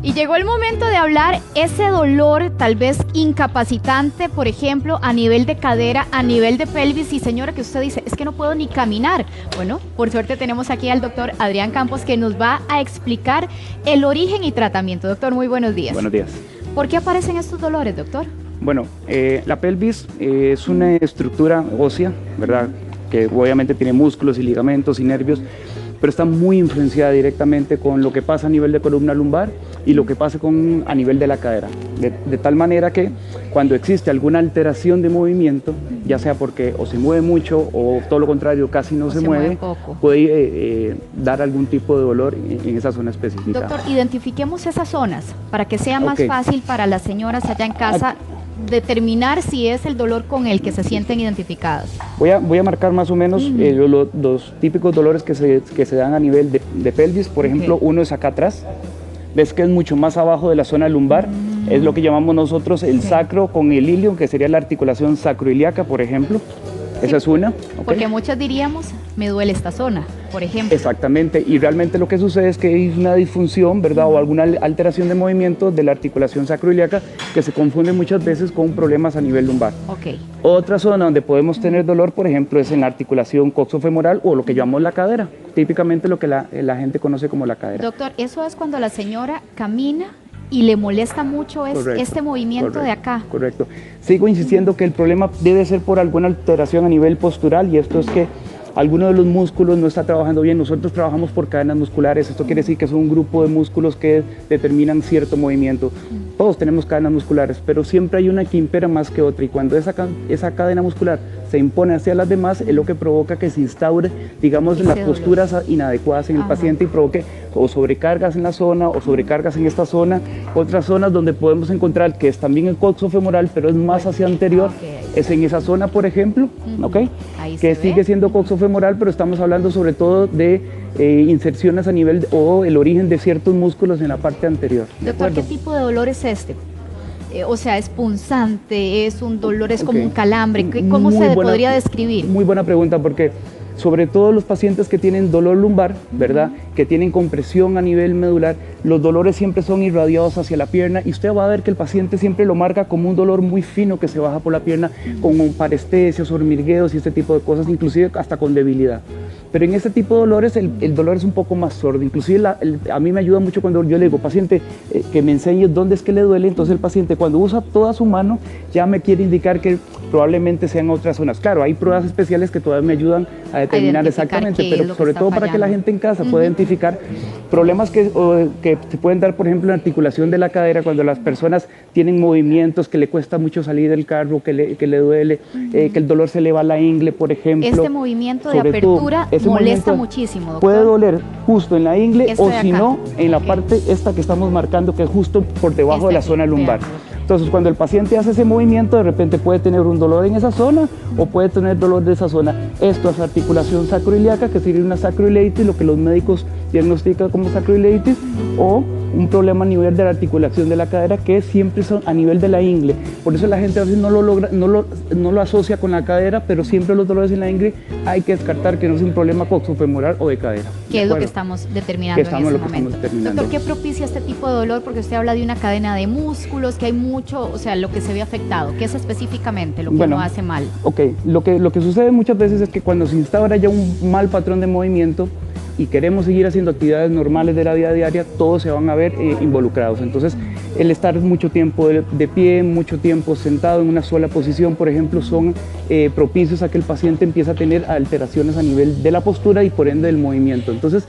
Y llegó el momento de hablar ese dolor tal vez incapacitante, por ejemplo, a nivel de cadera, a nivel de pelvis. Y señora, que usted dice, es que no puedo ni caminar. Bueno, por suerte tenemos aquí al doctor Adrián Campos, que nos va a explicar el origen y tratamiento. Doctor, muy buenos días. Buenos días. ¿Por qué aparecen estos dolores, doctor? Bueno, la pelvis es una estructura ósea, ¿verdad? Que obviamente tiene músculos y ligamentos y nervios, pero está muy influenciada directamente con lo que pasa a nivel de columna lumbar y lo que pasa a nivel de la cadera. De tal manera que cuando existe alguna alteración de movimiento, ya sea porque o se mueve mucho o todo lo contrario, casi no se mueve, puede dar algún tipo de dolor en esa zona específica. Doctor, identifiquemos esas zonas para que sea más fácil para las señoras allá en casa determinar si es el dolor con el que se sienten identificadas. Voy a marcar más o menos los típicos dolores que se dan a nivel de pelvis. Por ejemplo, uno es acá atrás. Ves que es mucho más abajo de la zona lumbar. Es lo que llamamos nosotros el sacro con el ilio, que sería la articulación sacroiliaca, por ejemplo. Esa es una. Porque muchas diríamos, me duele esta zona, por ejemplo. Exactamente, y realmente lo que sucede es que hay una disfunción, ¿verdad? O alguna alteración de movimiento de la articulación sacroiliaca que se confunde muchas veces con problemas a nivel lumbar. Otra zona donde podemos tener dolor, por ejemplo, es en la articulación coxofemoral o lo que llamamos la cadera, típicamente lo que la gente conoce como la cadera. Doctor, eso es cuando la señora camina y le molesta mucho este movimiento de acá. Correcto. Sigo insistiendo que el problema debe ser por alguna alteración a nivel postural, y esto es que alguno de los músculos no está trabajando bien. Nosotros trabajamos por cadenas musculares. Esto quiere decir que son un grupo de músculos que determinan cierto movimiento. Todos tenemos cadenas musculares, pero siempre hay una que impera más que otra, y cuando esa cadena muscular se impone hacia las demás, es lo que provoca que se instaure, digamos, las posturas inadecuadas en el paciente y provoque o sobrecargas en la zona o sobrecargas en esta zona. Otras zonas donde podemos encontrar que es también el coxofemoral, pero es más hacia anterior, es en esa zona, por ejemplo, que sigue siendo coxofemoral, pero estamos hablando sobre todo de inserciones a nivel o el origen de ciertos músculos en la parte anterior. Doctor, ¿qué tipo de dolor es este? O sea, ¿es punzante? ¿Es un dolor? ¿Es como un calambre? ¿Cómo se podría describir? Muy buena pregunta, porque sobre todo los pacientes que tienen dolor lumbar, ¿verdad? Que tienen compresión a nivel medular, los dolores siempre son irradiados hacia la pierna, y usted va a ver que el paciente siempre lo marca como un dolor muy fino que se baja por la pierna, con parestesias, hormigueos y este tipo de cosas, inclusive hasta con debilidad. Pero en este tipo de dolores el dolor es un poco más sordo. Inclusive a mí me ayuda mucho cuando yo le digo, paciente, que me enseñe dónde es que le duele. Entonces el paciente, cuando usa toda su mano, ya me quiere indicar que probablemente sean otras zonas. Claro, hay pruebas especiales que todavía me ayudan a determinar exactamente, pero sobre todo para que la gente en casa pueda identificar problemas que se pueden dar, por ejemplo, en la articulación de la cadera, cuando las personas tienen movimientos que le cuesta mucho salir del carro, que le duele, que el dolor se le va a la ingle, por ejemplo. Este movimiento de apertura molesta muchísimo, doctor. Puede doler justo en la ingle o si no, en la parte esta que estamos marcando, que es justo por debajo de la zona lumbar. Entonces, cuando el paciente hace ese movimiento, de repente puede tener un dolor en esa zona o puede tener dolor de esa zona. Esto es articulación sacroiliaca, que sería una sacroileitis, lo que los médicos diagnostican como sacroileitis, o un problema a nivel de la articulación de la cadera, que siempre son a nivel de la ingle. Por eso la gente a veces no lo asocia con la cadera, pero siempre los dolores en la ingle hay que descartar que no es un problema coxofemoral o de cadera. ¿Qué es lo que estamos determinando en este momento? Doctor, ¿qué propicia este tipo de dolor? Porque usted habla de una cadena de músculos, que hay mucho, o sea, lo que se ve afectado. ¿Qué es específicamente lo que uno hace mal? Lo que sucede muchas veces es que cuando se instaura ya un mal patrón de movimiento y queremos seguir haciendo actividades normales de la vida diaria, todos se van a ver involucrados. Entonces, el estar mucho tiempo de pie, mucho tiempo sentado en una sola posición, por ejemplo, son propicios a que el paciente empiece a tener alteraciones a nivel de la postura y por ende del movimiento. Entonces,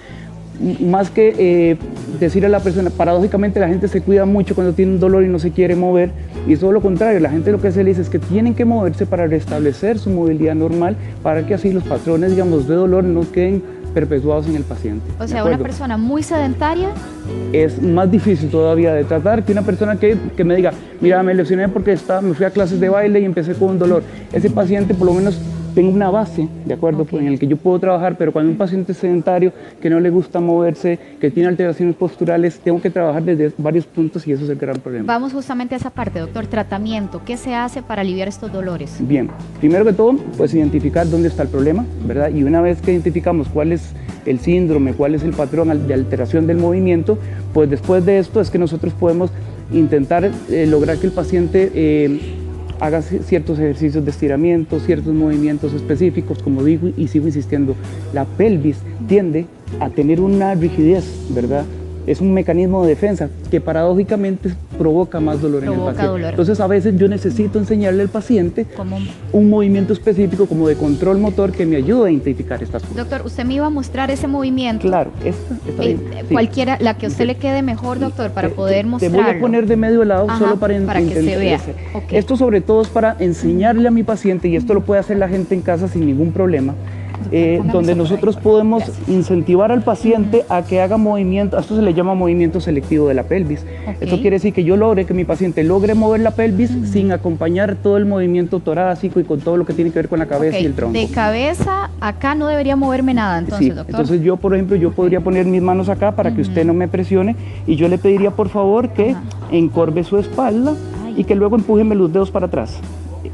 más que decir a la persona, paradójicamente la gente se cuida mucho cuando tiene un dolor y no se quiere mover, y todo lo contrario, la gente lo que se le dice es que tienen que moverse para restablecer su movilidad normal, para que así los patrones, digamos, de dolor no queden perpetuados en el paciente. O sea, una persona muy sedentaria es más difícil todavía de tratar que una persona que me diga, mira, me lesioné porque me fui a clases de baile y empecé con un dolor. Ese paciente por lo menos tengo una base, ¿de acuerdo? En el que yo puedo trabajar, pero cuando un paciente sedentario que no le gusta moverse, que tiene alteraciones posturales, tengo que trabajar desde varios puntos y eso es el gran problema. Vamos justamente a esa parte, doctor, tratamiento. ¿Qué se hace para aliviar estos dolores? Bien, primero que todo, pues identificar dónde está el problema, ¿verdad? Y una vez que identificamos cuál es el síndrome, cuál es el patrón de alteración del movimiento, pues después de esto es que nosotros podemos intentar lograr que el paciente haga ciertos ejercicios de estiramiento, ciertos movimientos específicos. Como digo y sigo insistiendo, la pelvis tiende a tener una rigidez, ¿verdad? Es un mecanismo de defensa que paradójicamente provoca más dolor en el paciente. Entonces a veces yo necesito enseñarle al paciente un movimiento específico como de control motor que me ayude a identificar estas cosas. Doctor, usted me iba a mostrar ese movimiento. Claro, esta está bien. Cualquiera, la que a usted le quede mejor, doctor, para poder mostrarlo. Te voy a poner de medio lado solo para que se vea. Esto sobre todo es para enseñarle a mi paciente, y esto lo puede hacer la gente en casa sin ningún problema, donde nosotros podemos incentivar al paciente a que haga movimiento. Esto se le llama movimiento selectivo de la pelvis. Esto quiere decir que yo logre que mi paciente logre mover la pelvis sin acompañar todo el movimiento torácico y con todo lo que tiene que ver con la cabeza y el tronco. De cabeza acá no debería moverme nada, entonces, doctor. Entonces yo, por ejemplo, yo podría poner mis manos acá para que usted no me presione, y yo le pediría por favor que encorve su espalda y que luego empújeme los dedos para atrás.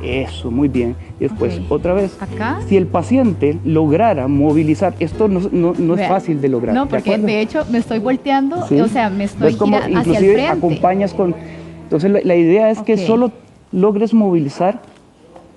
Eso, muy bien. Y después, otra vez, acá. Si el paciente lograra movilizar, esto no es fácil de lograr. No, porque de hecho me estoy volteando, sí. O sea, me estoy girando hacia el frente. Inclusive acompañas con... Entonces la idea es que solo logres movilizar.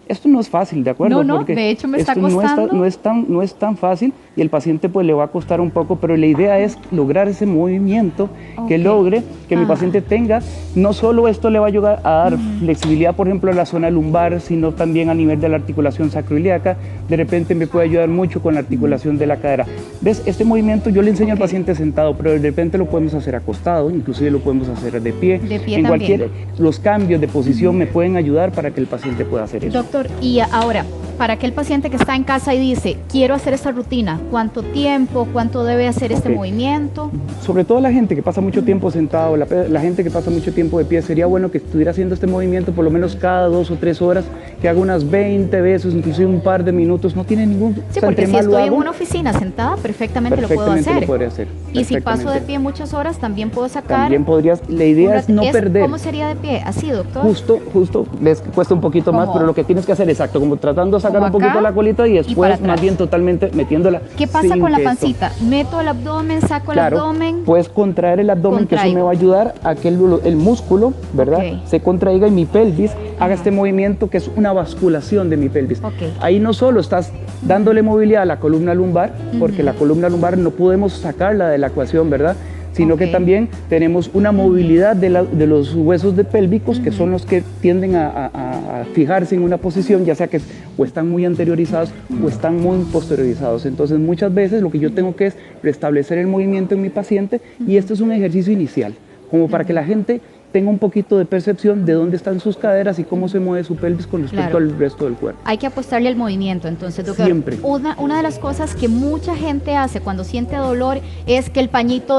Esto no es fácil, ¿de acuerdo? No, porque de hecho me está costando. No es tan fácil, y el paciente pues le va a costar un poco, pero la idea es lograr ese movimiento que logre que mi paciente tenga. No solo esto le va a ayudar a dar flexibilidad, por ejemplo, a la zona lumbar, sino también a nivel de la articulación sacroiliaca. De repente me puede ayudar mucho con la articulación de la cadera. ¿Ves? Este movimiento yo le enseño al paciente sentado, pero de repente lo podemos hacer acostado, inclusive lo podemos hacer de pie. De pie también. Los cambios de posición me pueden ayudar para que el paciente pueda hacer eso. Doctor, y ahora, para aquel paciente que está en casa y dice, quiero hacer esta rutina, ¿cuánto tiempo, cuánto debe hacer este movimiento? Sobre todo la gente que pasa mucho tiempo sentado, la gente que pasa mucho tiempo de pie, sería bueno que estuviera haciendo este movimiento por lo menos cada 2 o 3 horas, que haga unas 20 veces, inclusive un par de minutos, no tiene ningún... Sí, porque si estoy en una oficina sentada, perfectamente lo puedo hacer. Lo podría hacer. Y si paso de pie muchas horas, también puedo sacar... También podrías, la idea es no perder. ¿Cómo sería de pie? ¿Así, doctor? Justo, ves que cuesta un poquito más, pero lo que tienes que hacer, exacto, como tratando de sacar un poquito la colita y después más bien totalmente metiéndola. ¿Qué pasa con la pancita? Meto el abdomen, saco el abdomen. Puedes contraer el abdomen, que eso me va a ayudar a que el músculo, ¿verdad? Se contraiga y mi pelvis haga este movimiento que es una basculación de mi pelvis. Ahí no solo estás dándole movilidad a la columna lumbar, porque la columna lumbar no podemos sacarla de la ecuación, ¿verdad? Sino que también tenemos una movilidad de los huesos pélvicos, que son los que tienden a fijarse en una posición, ya sea que o están muy anteriorizados o están muy posteriorizados. Entonces muchas veces lo que yo tengo que es restablecer el movimiento en mi paciente, y esto es un ejercicio inicial, como para que la gente tenga un poquito de percepción de dónde están sus caderas y cómo se mueve su pelvis con respecto al resto del cuerpo. Hay que apostarle al movimiento, entonces, doctor. Siempre. Una de las cosas que mucha gente hace cuando siente dolor es que el pañito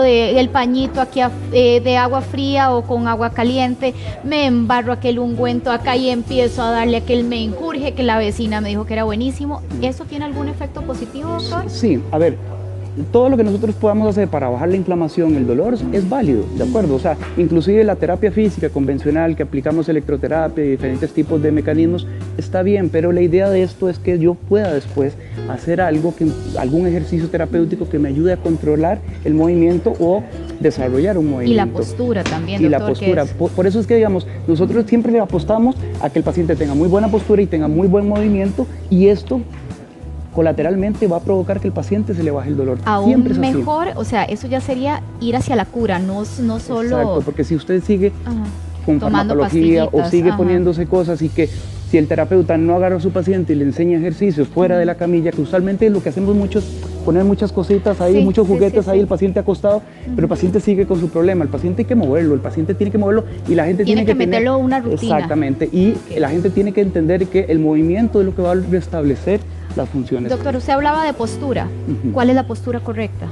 aquí de agua fría o con agua caliente, me embarro aquel ungüento acá y empiezo a darle aquel menjurje que la vecina me dijo que era buenísimo. ¿Eso tiene algún efecto positivo, doctor? Sí, a ver, todo lo que nosotros podamos hacer para bajar la inflamación, el dolor, es válido, ¿de acuerdo? O sea, inclusive la terapia física convencional, que aplicamos electroterapia y diferentes tipos de mecanismos, está bien, pero la idea de esto es que yo pueda después hacer algún ejercicio terapéutico que me ayude a controlar el movimiento o desarrollar un movimiento. Y la postura también, doctor. Y la postura. Por eso es que, digamos, nosotros siempre le apostamos a que el paciente tenga muy buena postura y tenga muy buen movimiento, y esto colateralmente va a provocar que el paciente se le baje el dolor. Aún mejor, o sea, eso ya sería ir hacia la cura, no solo... Exacto, porque si usted sigue con farmacología o sigue poniéndose cosas, y que si el terapeuta no agarra a su paciente y le enseña ejercicios fuera de la camilla, que usualmente lo que hacemos mucho es poner muchas cositas ahí, muchos juguetes ahí, el paciente acostado, pero el paciente sigue con su problema. El paciente hay que moverlo, el paciente tiene que moverlo, y la gente tiene que meterlo en una rutina. Exactamente, y la gente tiene que entender que el movimiento es lo que va a restablecer las funciones. Doctor, usted hablaba de postura. ¿Cuál es la postura correcta?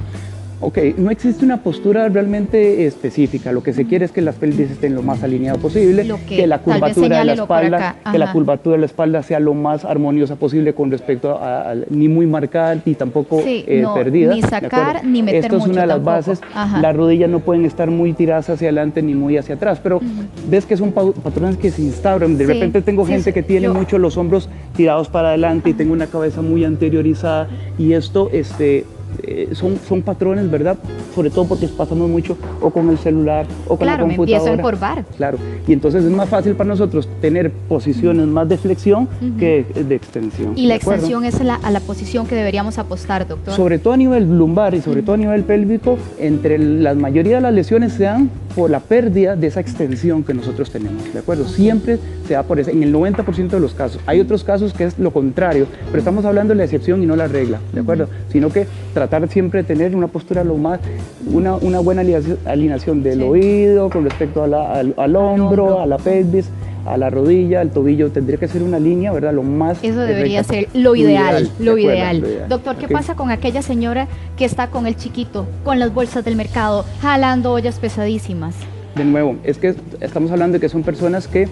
Ok, no existe una postura realmente específica. Lo que se quiere es que las pelvis estén lo más alineado posible, que la curvatura de la espalda, sea lo más armoniosa posible con respecto a ni muy marcada ni tampoco perdida. Ni sacar ni meter mucho. Esto es una de las bases. Las rodillas no pueden estar muy tiradas hacia adelante ni muy hacia atrás, pero ves que son patrones que se instauran. De repente tengo gente que tiene mucho los hombros tirados para adelante y tengo una cabeza muy anteriorizada, y esto son patrones, ¿verdad? Sobre todo porque pasamos mucho o con el celular o con la Claro, me computadora. empiezo a encorvar. Claro, y entonces es más fácil para nosotros tener posiciones más de flexión que de extensión. Y la ¿de acuerdo? extensión es a la posición que deberíamos apostar, doctor. Sobre todo a nivel lumbar y sobre todo a nivel pélvico, entre la mayoría de las lesiones se dan por la pérdida de esa extensión que nosotros tenemos, ¿de acuerdo? Siempre se da por eso, en el 90% de los casos. Hay otros casos que es lo contrario, pero estamos hablando de la excepción y no la regla, ¿de acuerdo? Sino que tratar siempre de tener una postura lo más, una buena alineación del oído con respecto al hombro, a la pelvis, a la rodilla, al tobillo, tendría que ser una línea, ¿verdad? Lo más Eso debería recta. ser lo ideal, ¿de lo acuerdo? ideal. Lo ideal. Doctor, ¿qué Ok. pasa con aquella señora que está con el chiquito, con las bolsas del mercado, jalando ollas pesadísimas? De nuevo, es que estamos hablando de que son personas que,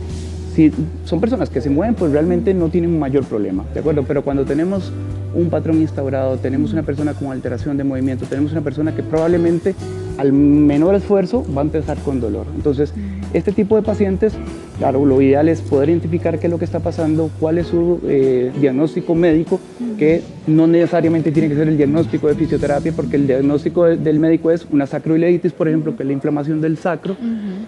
si son personas que se mueven, pues realmente no tienen un mayor problema, ¿de acuerdo? Pero cuando tenemos un patrón instaurado, tenemos una persona con alteración de movimiento, tenemos una persona que probablemente al menor esfuerzo va a empezar con dolor. Entonces, este tipo de pacientes, claro, lo ideal es poder identificar qué es lo que está pasando, cuál es su diagnóstico médico, que no necesariamente tiene que ser el diagnóstico de fisioterapia, porque el diagnóstico del médico es una sacroileitis, por ejemplo, que es la inflamación del sacro,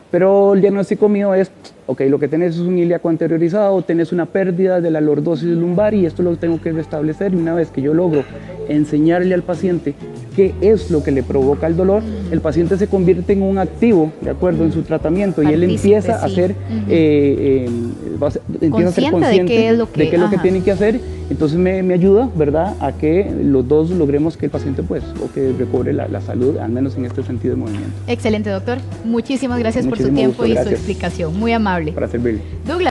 pero el diagnóstico mío es, ok, lo que tenés es un ilíaco anteriorizado, tenés una pérdida de la lordosis lumbar y esto lo tengo que restablecer, y una vez que yo logro enseñarle al paciente qué es lo que le provoca el dolor, el paciente se convierte en un activo, ¿de acuerdo?, en su tratamiento, y él empieza a ser, empieza a ser Consciente consciente de qué es lo que, de qué es lo que tiene que hacer. Entonces me ayuda, ¿verdad?, a que los dos logremos que el paciente, pues, o que recobre la salud, al menos en este sentido de movimiento. Excelente, doctor. Muchísimas gracias por su Muchísimo tiempo gusto, y su gracias. explicación. Muy amable. Para servirle. Douglas.